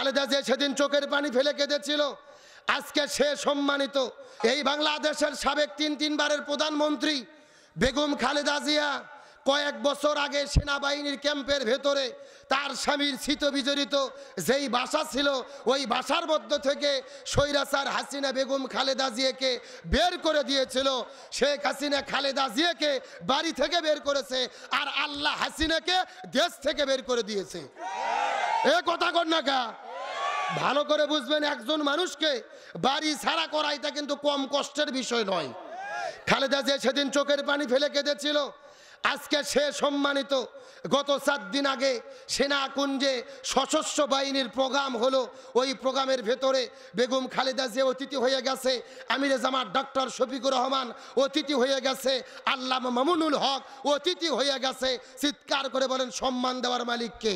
খালেদা জিয়া সেদিন চোখের পানি ফেলে কেঁদেছিল, আজকে সে সম্মানিত। এই বাংলাদেশের সাবেক তিনবারের প্রধানমন্ত্রী বেগম খালেদা জিয়া কয়েক বছর আগে সেনাবাহিনীর ক্যাম্পের ভেতরে তার স্বামীর স্মৃতি বিজড়িত যেই বাসা ছিল, ওই বাসার মধ্য থেকে স্বৈরাচার হাসিনা বেগম খালেদা জিয়াকে বের করে দিয়েছিল। শেখ হাসিনা খালেদা জিয়াকে বাড়ি থেকে বের করেছে, আর আল্লাহ হাসিনাকে দেশ থেকে বের করে দিয়েছে। এ কথা কর না কা? ভালো করে বুঝবেন, একজন মানুষকে বাড়ি ছাড়া করা এটা কিন্তু কম কষ্টের বিষয় নয়। খালেদা জিয়া সেদিন চোখের পানি ফেলে কেঁদেছিল, আজকে সে সম্মানিত। গত 4 দিন আগে সেনাকুঞ্জে সশস্ত্র বাহিনীর প্রোগ্রাম হলো, ওই প্রোগ্রামের ভেতরে বেগম খালেদা জিয়া অতিথি হয়ে গেছে, আমিরে জামাত ডক্টর শফিকুর রহমান অতিথি হয়ে গেছে, আল্লামা মামুনুল হক অতিথি হয়ে গেছে। চিৎকার করে বলেন, সম্মান দেওয়ার মালিক কে?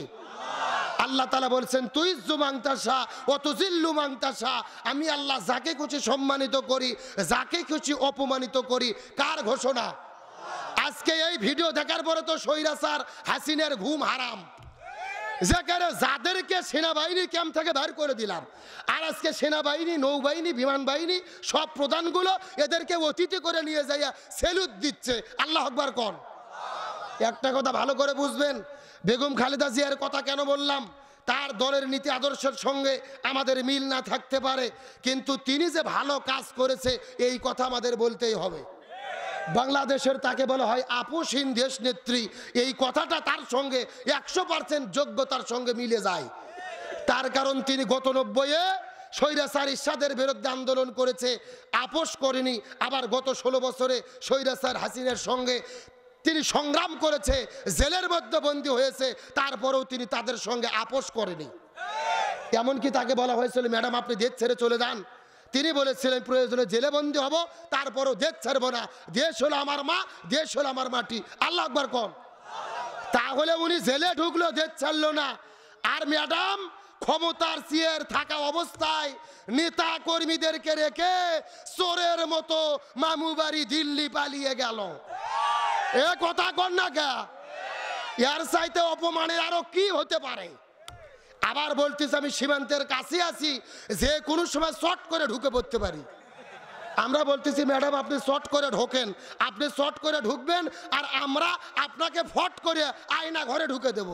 আল্লাহ তাআলা বলছেন, তুইজ্জু মান তাশা ওয়া তুযিল্লু মান তাশা। আমি আল্লাহ যাকে খুশি সম্মানিত করি, যাকে খুশি অপমানিত করি। কার ঘোষণা? আজকে এই ভিডিও দেখার পরে তো স্বৈরাচার হাসিনার ঘুম হারাম, যেখানে যাদেরকে সেনাবাহিনী ক্যাম্প থেকে বের করে দিলাম, আর আজকে সেনাবাহিনী, নৌবাহিনী, বিমান বাহিনী সব প্রধানগুলো এদেরকে অতিথি করে নিয়ে যাইয়া সেলুট দিচ্ছে। আল্লাহু আকবার কোন? একটা কথা ভালো করে বুঝবেন, বেগম খালেদা জিয়ার কথা কেন বললাম? তার দলের নীতি আদর্শের সঙ্গে আমাদের মিল না থাকতে পারে, কিন্তু তিনি যে ভালো কাজ করেছে এই কথা আমাদের বলতেই হবে। বাংলাদেশের তাকে বলা হয় আপোষহীন দেশ নেত্রী, এই কথাটা তার সঙ্গে 100% যোগ্যতার সঙ্গে মিলে যায়। তার কারণ তিনি গত 90-এ স্বৈরাচার ইরশাদের বিরুদ্ধে আন্দোলন করেছে, আপোষ করেনি। আবার গত 16 বছরে স্বৈরাচার হাসিনার সঙ্গে তিনি সংগ্রাম করেছে, জেলের মধ্যে বন্দী হয়েছে, তারপরেও তিনি তাদের সঙ্গে আপোষ করেনি। এমনকি তাকে বলা হয়েছিল, ম্যাডাম আপনি দেশ ছেড়ে চলে যান। তিনি বলেছিলেন, প্রয়োজনে জেলে বন্দী হব, তারপরও দেশ ছাড়বো না। দেশ হলো আমার মা, দেশ হলো আমার মাটি। আল্লাহু আকবার কোন? তাহলে উনি জেলে ঢুকলো, দেশ ছাড়লো না। আর ম্যাডাম ক্ষমতার চেয়ার থাকা অবস্থায় নেতা কর্মীদেরকে রেখে চোরের মতো মামু বাড়ি দিল্লি পালিয়ে গেল। এ কথা কর না কে? এর চাইতে অপমানের আরো কি হতে পারে? আবার বলতেছি, আমি সীমান্তের কাছে আছি, যে কোনো সময় শর্ট করে ঢুকে পড়তে পারি। আমরা বলতেছি, ম্যাডাম আপনি শর্ট করে ঢোকেন, আপনি শর্ট করে ঢুকবেন, আর আমরা আপনাকে ফট করে আয়না ঘরে ঢুকে দেব।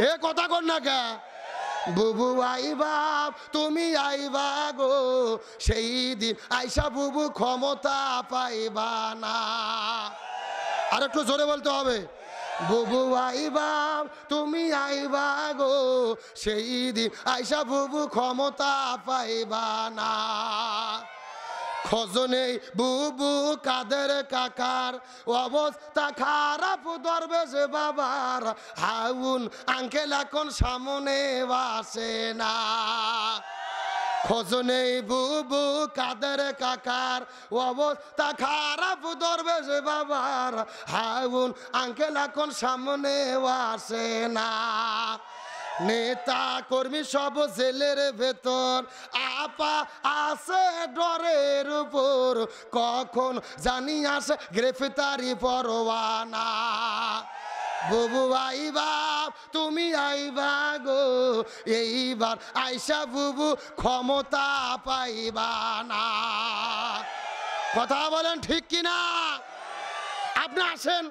এ কথা কর না কে? বুবু আইবা, তুমি আইবা গো, সেই দিন আইসা বুবু ক্ষমতা পাইবা না। আর একটু জোরে বলতে হবে, বুবু আইবা, তুমি আইবা গো, সেই দিন আইসা বুবু ক্ষমতা পাইবা না। খোঁজনে বুবু কাদের কাকার অবস্থা খারাপ, দরবেশ বাবার হাউন আঙ্কেল এখন সামনে বাসে না। খোঁজনে বুবু কাদের কাকার অবস্থা খারাপ, দরবেশ বাবার হাউন আঙ্কেল এখন সামনে আসে না। নেতা কর্মী সব জেলের ভেতর, আপা আছে ডরের উপর, কখন জানি আসে গ্রেফতারি পরোয়ানা। বুবু আইবা, তুমি আইবা গো, এইবার আইসা বুবু ক্ষমতা পাইবা না। কথা বলেন ঠিক কিনা? আপনি আসেন,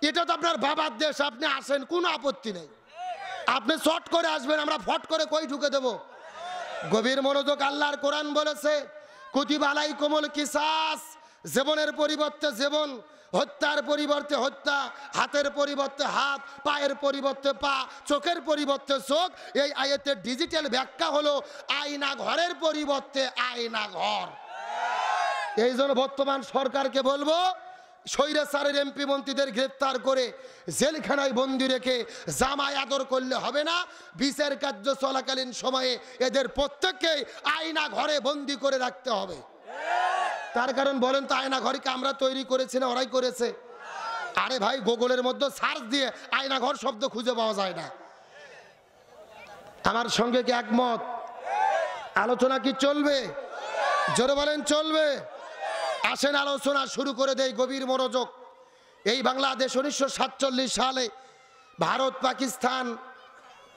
এটা তো আপনার বাবার দেশ, আপনি আসেন, কোনো আপত্তি নেই। আপনি শর্ট করে আসবেন, আমরা ফট করে কই ঢুকে দেব? গভীর মনোযোগ। আল্লাহর কোরআন বলেছে, কুতিবা আলাইকুমুল কিসাস, জীবনের পরিবর্তে জীবন, হত্যার পরিবর্তে হত্যা, হাতের পরিবর্তে হাত, পায়ের পরিবর্তে পা, চোখের পরিবর্তে চোখ। এই আয়াতের ডিজিটাল ব্যাখ্যা হলো আয়না ঘরের পরিবর্তে আয়না ঘর। এই জন্য বর্তমান সরকারকে বলবো, স্বৈরাচারের এমপি মন্ত্রীদের গ্রেফতার করে জেলখানায় বন্দি রেখে জামাই আদর করলে হবে না। বিচার কার্য চলাকালীন সময়ে এদের প্রত্যেককে আয়না ঘরে বন্দি করে রাখতে হবে। তার কারণ বলেন তো, আয়না ঘরকে আমরা তৈরি করেছি না ওরাই করেছে? আরে ভাই, গুগলের মধ্যে সার্চ দিয়ে আয়না ঘর শব্দ খুঁজে পাওয়া যায় না। আমার সঙ্গে কি একমত? আলোচনা কি চলবে? জোরে বলেন চলবে? আসেন আলোচনা শুরু করে দেই। গভীর মনোযোগ। এই বাংলাদেশ 1947 সালে ভারত, পাকিস্তান,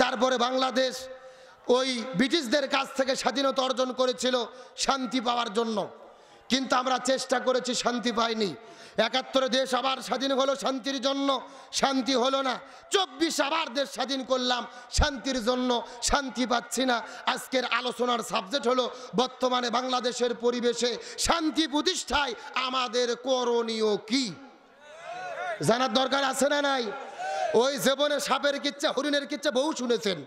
তারপরে বাংলাদেশ ওই ব্রিটিশদের কাছ থেকে স্বাধীনতা অর্জন করেছিল শান্তি পাওয়ার জন্য, কিন্তু আমরা চেষ্টা করেছি, শান্তি পাইনি। ৭১ দেশ আবার স্বাধীন হলো শান্তির জন্য, শান্তি হলো না। ২৪ আবার দেশ স্বাধীন করলাম শান্তির জন্য, শান্তি পাচ্ছি না। আজকের আলোচনার সাবজেক্ট হলো বর্তমানে বাংলাদেশের পরিবেশে শান্তি প্রতিষ্ঠায় আমাদের করণীয় কি, জানার দরকার আছে না নাই? ওই জীবনে সাপের কিচ্ছা হরিণের কিচ্ছা বহু শুনেছেন।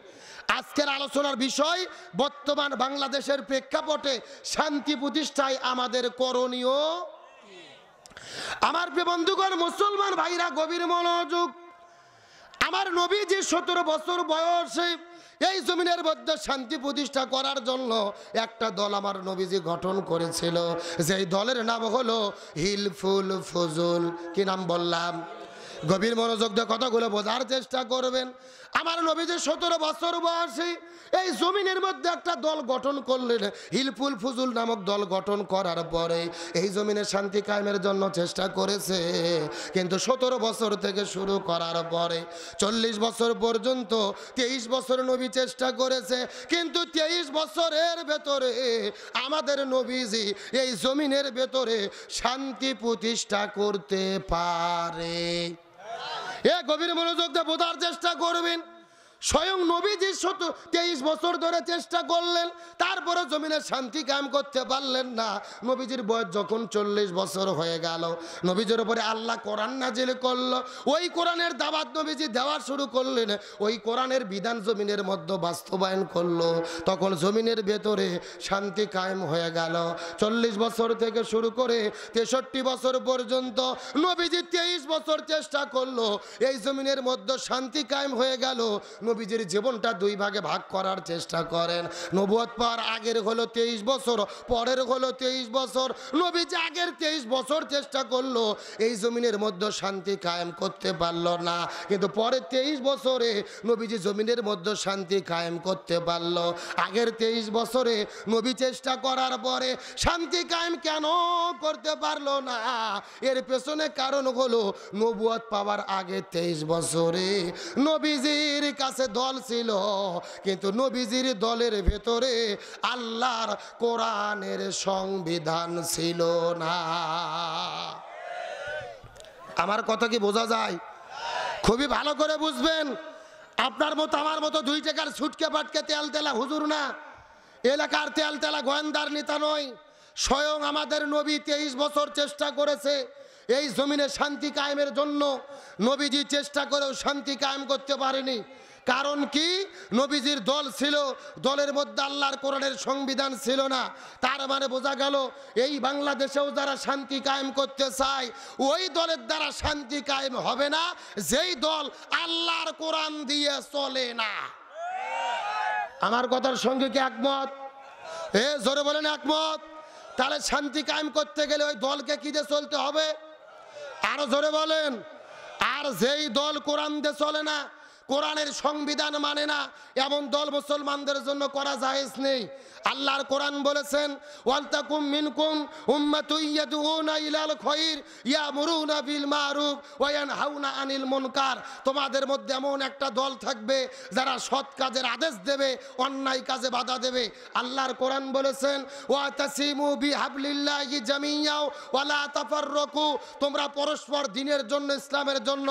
আজকের আলোচনার বিষয় বর্তমান বাংলাদেশের প্রেক্ষাপটে শান্তি প্রতিষ্ঠায় আমাদের করণীয়। আমার প্রিয় বন্ধুগণ, মুসলমান ভাইরা গভীর মনোযোগ। আমার নবীজি ১৭ বছর বয়সে এই জমিনের মধ্যে শান্তি প্রতিষ্ঠা করার জন্য একটা দল আমার নবীজি গঠন করেছিল, যেই দলের নাম হলো হিলফুল ফুজুল। কি নাম বললাম? গভীর মনোযোগ দিয়ে কথাগুলো বোঝার চেষ্টা করবেন। আমার নবীজি ১৭ বছর বয়সে এই জমিনের মধ্যে একটা দল গঠন করলেন, হিলফুল ফুজুল নামক দল গঠন করার পরে এই জমিনে শান্তি কায়েমের জন্য চেষ্টা করেছে। কিন্তু ১৭ বছর থেকে শুরু করার পরে ৪০ বছর পর্যন্ত ২৩ বছর নবী চেষ্টা করেছে, কিন্তু ২৩ বছরের ভেতরে আমাদের নবীজি এই জমিনের ভেতরে শান্তি প্রতিষ্ঠা করতে পারে। গভীর মনোযোগ দিয়ে বোঝার চেষ্টা করবেন। স্বয়ং নবীজি 23 বছর ধরে চেষ্টা করলেন, তারপরে জমিনে শান্তি কায়েম করতে পারলেন না। নবীজির বয়স যখন 40 বছর হয়ে গেল, নবীজির উপরে আল্লাহ কোরআন নাজিল করলো। ওই কোরআনের দাওয়াত নবীজি দেওয়া শুরু করলেন, ওই কোরআনের বিধান জমিনের মধ্যে বাস্তবায়ন করলো। তখন জমিনের ভেতরে শান্তি কায়েম হয়ে গেল। 40 বছর থেকে শুরু করে 63 বছর পর্যন্ত নবীজি 23 বছর চেষ্টা করলো, এই জমিনের মধ্যে শান্তি কায়েম হয়ে গেল। নবীজির জীবনটা দুই ভাগে ভাগ করার চেষ্টা করেন। নবুয়ত পাওয়ার আগের হলো 23 বছর, পরের হলো 23 বছর। নবীজি আগের 23 বছর চেষ্টা করলো, এই জমিনের মধ্যে শান্তি কায়েম করতে পারলো না, কিন্তু পরের 23 বছরে নবীজি জমিনের মধ্যে শান্তি কায়েম করতে পারলো। আগের 23 বছরে নবী চেষ্টা করার পরে শান্তি কায়েম কেন করতে পারলো না? এর পেছনে কারণ হলো নবুয়ত পাওয়ার আগে 23 বছরে নবীজির কাছে দল ছিল, কিন্তু নবীজির দলের ভেতরে আল্লাহর কোরআনের সংবিধান ছিল না। আমার কথা কি বোঝা যায়? খুবই ভালো করে বুঝবেন। আপনার মতো আমার মতো 2 টাকার ছুটকে পাটকে তেল তেলা হুজুর না, এলাকার তেল তেলা গোয়েন্দার নেতা নয়। স্বয়ং আমাদের নবী 23 বছর চেষ্টা করেছে এই জমিনে শান্তি কায়েমের জন্য। নবীজি চেষ্টা করেও শান্তি কায়েম করতে পারেনি। কারণ কি? নবীজির দল ছিল, দলের মধ্যে আল্লাহর কোরআনের সংবিধান ছিল না। তার মানে বোঝা গেল এই বাংলাদেশেও যারা শান্তি কায়েম করতে চায়, ওই দলের দ্বারা শান্তি কায়েম হবে না যেই দল আল্লাহর কোরআন দিয়ে চলে না। আমার কথার সঙ্গে কি একমত? জোরে বলেন একমত। তাহলে শান্তি কায়েম করতে গেলে ওই দলকে কি দিয়ে চলতে হবে? আরো জোরে বলেন। আর যেই দল কোরআন দিয়ে চলে না, কোরআনের সংবিধান মানে না, এমন দল মুসলমানদের জন্য করা জায়েজ নেই। আল্লাহর কোরআন বলেছেন, ওয়ালতাকুম মিনকুম উম্মাতুন ইয়াদউনা ইলাল খায়র ইয়ামুরুনা বিল মারুফ ওয়া ইয়ানহাউনা আনিল মুনকার। তোমাদের মধ্যে এমন একটা দল থাকবে যারা সৎ কাজের আদেশ দেবে, অন্যায় কাজে বাধা দেবে। আল্লাহর কোরআন বলেছেন, ওয়াতাসিমু বিহাবলিল্লাহি জামিয়া ওয়া লা তাফাররাকু। তোমরা পরস্পর দ্বীনের জন্য, ইসলামের জন্য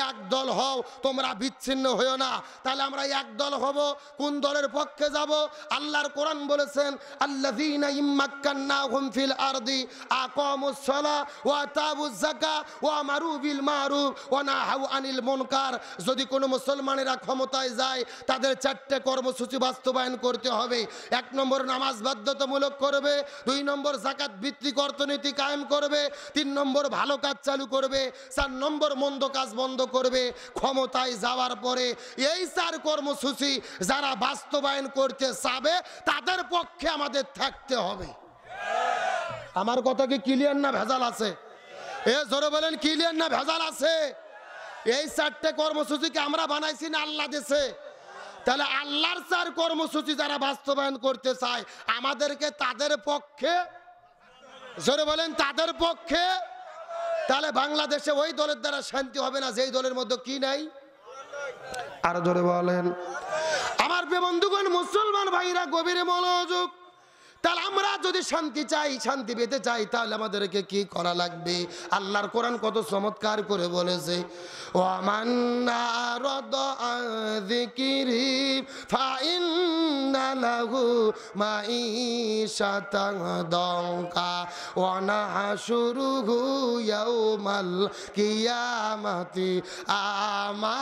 এক দল হও, তোমরা বিচ্ছিন্ন হইও না। তাহলে আমরা এক দল হব, কোন দলের পক্ষে যাব? আল্লাহর কোরআন বলেছেন, আল্লাযীনা ইম্মাক্কান্নাহুম ফিল আরদি আকামুস সালাহ ওয়া আতাবুজ যাকাহ ওয়া আমারু বিল মারুফ ওয়া নাহাউ আনিল মুনকার। যদি কোনো মুসলমানেরা ক্ষমতায় যায়, তাদের 4টে কর্মসূচি বাস্তবায়ন করতে হবে। 1 নম্বর নামাজ বাধ্যতামূলক করবে, 2 নম্বর যাকাত ভিত্তিক অর্থনীতি কায়েম করবে, 3 নম্বর ভালো কাজ চালু করবে, 4 নম্বর মন্দ কাজ বন্ধ করবে। ক্ষমতায় যাওয়ার পরে এই 4 কর্মসূচি যারা বাস্তবায়ন করতে চাবে, তাদের পক্ষে আমাদের থাকতে হবে। আমার কথা কি ক্লিয়ার না ভেজাল আছে? জোরে বলেন, ক্লিয়ার না ভেজাল আছে? এই 4টে কর্মসূচিকে আমরা বানাইছি না আল্লাহ দিয়েছে? তাহলে আল্লাহর 4 কর্মসূচি যারা বাস্তবায়ন করতে চায়, আমাদেরকে তাদের পক্ষে, জোরে বলেন, তাদের পক্ষে। তাহলে বাংলাদেশে ওই দলের দ্বারা শান্তি হবে না যেই দলের মধ্যে কি নাই। আর জোরে বলেন। আমার আসবে বন্ধুগণ, মুসলমান ভাইরা গভীর মনোযোগ। তাহলে আমরা যদি শান্তি চাই, শান্তি পেতে চাই, তাহলে আমাদেরকে কি করা লাগবে? আল্লাহর কোরআন কত চমৎকার করে বলেছে, ওয়ামান আরাদা আন যিকরি ফাইন্না লাহু মাঈশাতান দানকা ওয়া নাহশুরুহু ইয়াউমাল কিয়ামাতি আমা।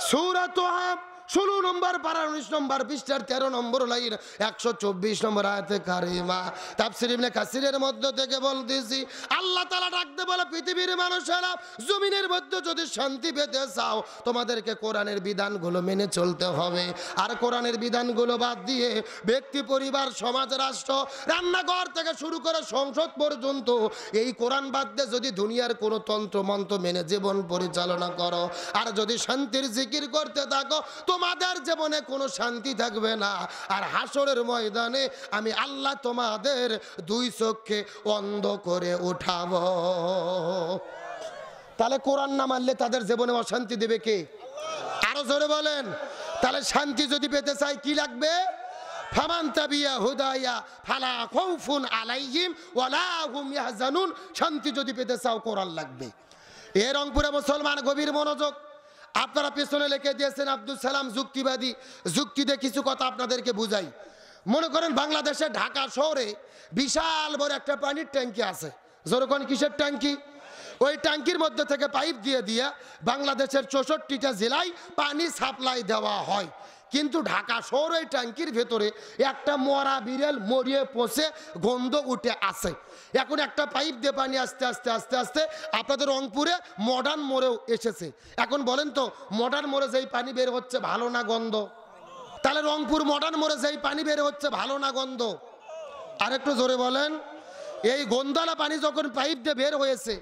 সূরা তাহা 16 নম্বর পারা 19 নম্বর পৃষ্ঠার 13 নম্বর লাইন 124 নম্বর আয়াতে কারিমা। তাফসীর ইবনে কাসিরের মধ্য থেকে বলতেছি, আল্লাহ তাআলা ডাকতে বলে, পৃথিবীর মানুষেরা, জমিনের মধ্যে যদি শান্তি পেতে চাও, তোমাদেরকে কোরআনের বিধানগুলো মেনে চলতে হবে। আর কোরআনের বিধানগুলো বাদ দিয়ে ব্যক্তি, পরিবার, সমাজ, রাষ্ট্র, রান্নাঘর থেকে শুরু করে সংসদ পর্যন্ত এই কোরআন বাদ দিয়ে যদি দুনিয়ার কোনো তন্ত্র মন্ত্র মেনে জীবন পরিচালনা করো, আর যদি শান্তির জিকির করতে থাকো, তোমাদের জীবনে কোনো শান্তি থাকবে না। আর হাসরের ময়দানে আমি আল্লাহ তোমাদের দুই চোখকে অন্ধ করে উঠাবো। তাহলে কোরআন না মানলে তাদের জীবনে অশান্তি দেবে কে? আরো জোরে বলেন। তাহলে শান্তি যদি পেতে চাই কি লাগবে? ফামান তাবিয়া হুদায়া ফালা খাউফুন আলাইহিম ওয়ালা হুম ইয়াহজানুন। শান্তি যদি পেতে চাও কোরআন লাগবে। এ রংপুরে মুসলমান গভীর মনোযোগ। আপনারা পেছনে লিখে দিয়েছেন আব্দুল সালাম যুক্তিবাদী। যুক্তিতে কিছু কথা আপনাদেরকে বুঝাই। মনে করেন বাংলাদেশে ঢাকা শহরে বিশাল বড় একটা পানির ট্যাঙ্কি আছে। যেরকম কিসের ট্যাঙ্কি? ওই ট্যাঙ্কির মধ্যে থেকে পাইপ দিয়ে দিয়ে বাংলাদেশের 64টা জেলায় পানি সাপ্লাই দেওয়া হয়। কিন্তু ঢাকা শহর ওই ট্যাঙ্কির ভেতরে একটা মরা বিড়াল মরিয়ে পচে গন্ধ উঠে আসে। এখন একটা পাইপ দিয়ে পানি আস্তে আস্তে আস্তে আস্তে আপনাদের রংপুরে মডার্ন মোড়েও এসেছে। এখন বলেন তো, মডার্ন মোড়ে যেই পানি বের হচ্ছে ভালো না গন্ধ? তাহলে রংপুর মডার্ন মোড়ে যেই পানি বের হচ্ছে ভালো না গন্ধ? আরেকটু জোরে বলেন। এই গন্ধালা পানি যখন পাইপ দিয়ে বের হয়েছে,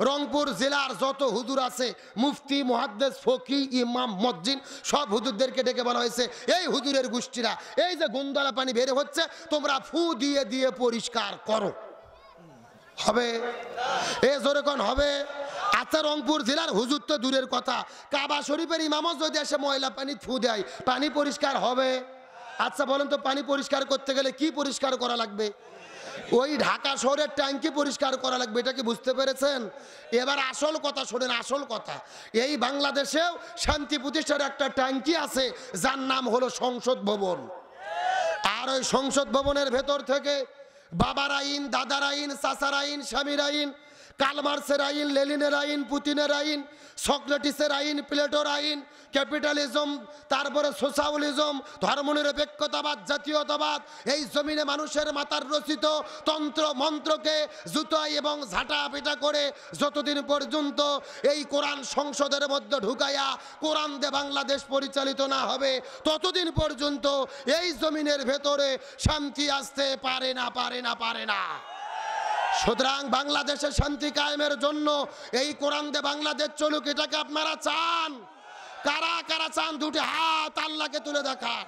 রংপুর জেলার যত হুজুর আছে, মুফতি, মুহাদ্দিস, ফকি, ইমাম, মুয়াজ্জিন, সব হুজুরদেরকে ডেকে বলা হয়েছে, এই হুজুরের গোষ্ঠীরা এই যে গন্ধালা পানি বের হচ্ছে তোমরা ফু দিয়ে দিয়ে পরিষ্কার করো। হবে? এ জোরে কোন হবে? আচ্ছা, রংপুর জেলার হুজুর তো দূরের কথা, কাবা শরীফের ইমামও যদি এসে ময়লা পানি ফু দেয়, পানি পরিষ্কার হবে? আচ্ছা বলেন তো, পানি পরিষ্কার করতে গেলে কি পরিষ্কার করা লাগবে? ওই ঢাকা শহরের ট্যাঙ্কি পরিষ্কার করা লাগবে। এটা কি বুঝতে পেরেছেন? এবার আসল কথা শোনেন, আসল কথা। এই বাংলাদেশেও শান্তি প্রতিষ্ঠার একটা ট্যাঙ্কি আছে, যার নাম হলো সংসদ ভবন। আর ওই সংসদ ভবনের ভেতর থেকে বাবার আইন, দাদার আইন, চাচার আইন, স্বামীর আইন, কালমার্সের আইন, লেনিনের আইন, পুতিনের আইন, সক্রেটিসের আইন, প্লেটোর আইন, ক্যাপিটালিজম, তারপরে সোশ্যালিজম, ধর্মনিরপেক্ষতাবাদ, জাতীয়তাবাদ, এই জমিনে মানুষের মাথার রচিত তন্ত্র মন্ত্রকে জুতাই এবং ঝাঁটা পেটা করে যতদিন পর্যন্ত এই কোরআন সংসদের মধ্যে ঢুকাইয়া কোরআন দিয়ে বাংলাদেশ পরিচালিত না হবে, ততদিন পর্যন্ত এই জমিনের ভেতরে শান্তি আসতে পারে না, পারে না, পারে না। সুতরাং বাংলাদেশে শান্তি কায়েমের জন্য এই কোরআন দিয়ে বাংলাদেশ চলুক, এটাকে আপনারা চান? কারা কারা চান? দুটি হাত আল্লাহকে তুলে দেখান।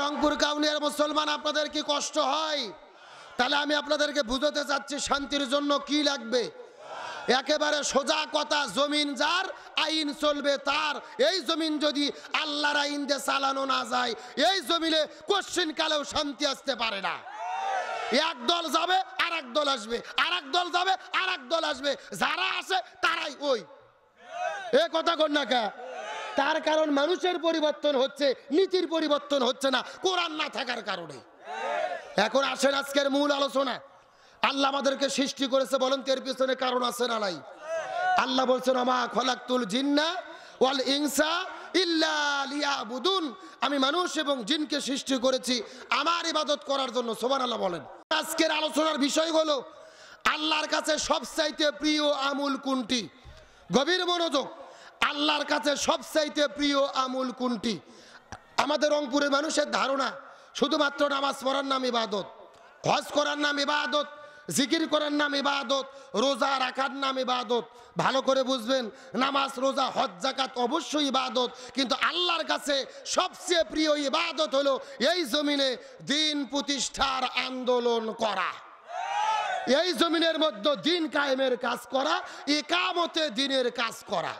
রংপুর কাউনিয়ার মুসলমান, আপনাদের কি কষ্ট হয়? তাহলে আমি আপনাদেরকে বুঝাতে চাচ্ছি শান্তির জন্য কি লাগবে। একেবারে সোজা কথা, জমিন যার আইন চলবে তার। এই জমিন যদি আল্লাহর আইন দিয়ে চালানো না যায়, এই জমিনে কোশ্চিন কালেও শান্তি আসতে পারে না। এক দল যাবে আর এক দল আসবে, আর এক দল যাবে আর এক দল আসবে, যারা আসে তারাই ওই। এ কথা কর না কে? তার কারণ মানুষের পরিবর্তন হচ্ছে, নীতির পরিবর্তন হচ্ছে না, কোরআন না থাকার কারণে। এখন আসেন আজকের মূল আলোচনা। আল্লাহ আমাদেরকে সৃষ্টি করেছে, বলেন এর পিছনে কারণ আছে না নাই? আল্লাহ বলছেন, আমা খলাকতুল জিন্না ওয়াল ইনসা ইল্লা লিয়াবুদুন। আমি মানুষ এবং জিনকে সৃষ্টি করেছি আমার ইবাদত করার জন্য। সুবহানাল্লাহ বলেন। আজকের আলোচনার বিষয় হলো আল্লাহর কাছে সবচাইতে প্রিয় আমল কোনটি? গভীর মনোযোগ। আল্লাহর কাছে সবচাইতে প্রিয় আমল কোনটি? আমাদের রংপুরের মানুষের ধারণা শুধুমাত্র নামাজ পড়ার নাম ইবাদত। হজ করার নাম ইবাদত, জিকির করার নাম ইবাদত, রোজা রাখার নাম ইবাদত। ভালো করে বুঝবেন, নামাজ রোজা হজ যাকাত অবশ্যই ইবাদত, কিন্তু আল্লাহর কাছে সবচেয়ে প্রিয় ইবাদত হলো এই জমিনে দিন প্রতিষ্ঠার আন্দোলন করা, এই জমিনের মধ্যে দিন কায়েমের কাজ করা, ইকামতে দিনের কাজ করা।